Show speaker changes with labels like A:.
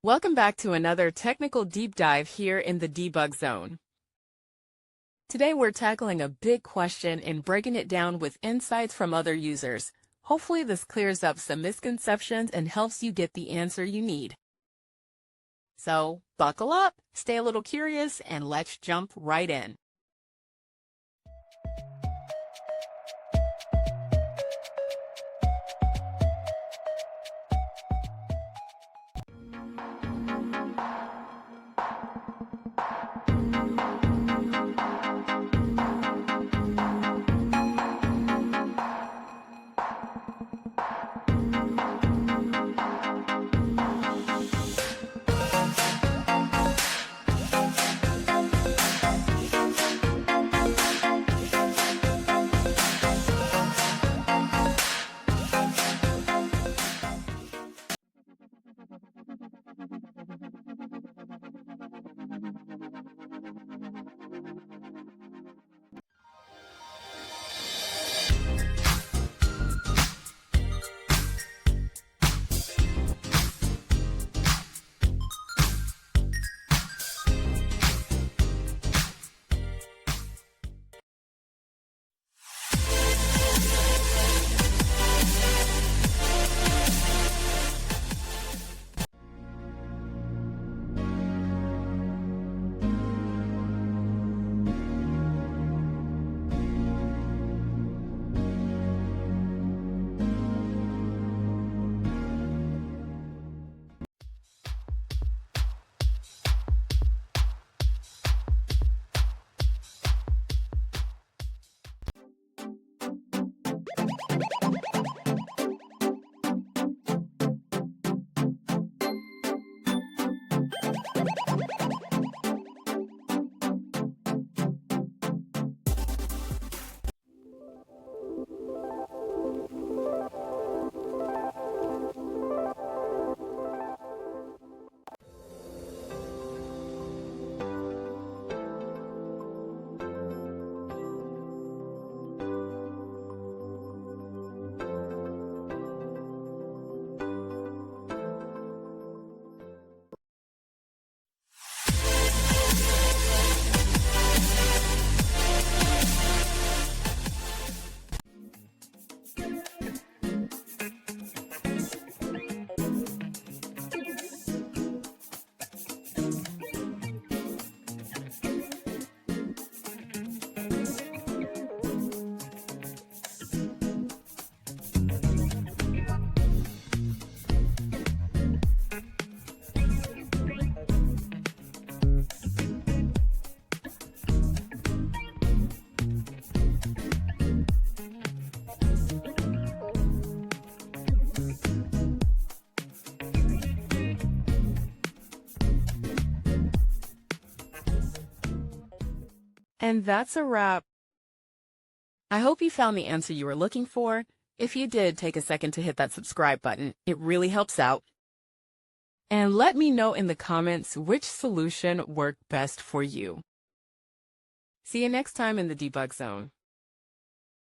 A: Welcome back to another technical deep dive here in the debug zone. Today we're tackling a big question and breaking it down with insights from other users. Hopefully this clears up some misconceptions and helps you get the answer you need. So buckle up, stay a little curious, and let's jump right in. And that's a wrap. I hope you found the answer you were looking for. If you did, take a second to hit that subscribe button. It really helps out. And let me know in the comments which solution worked best for you. See you next time in the debug zone.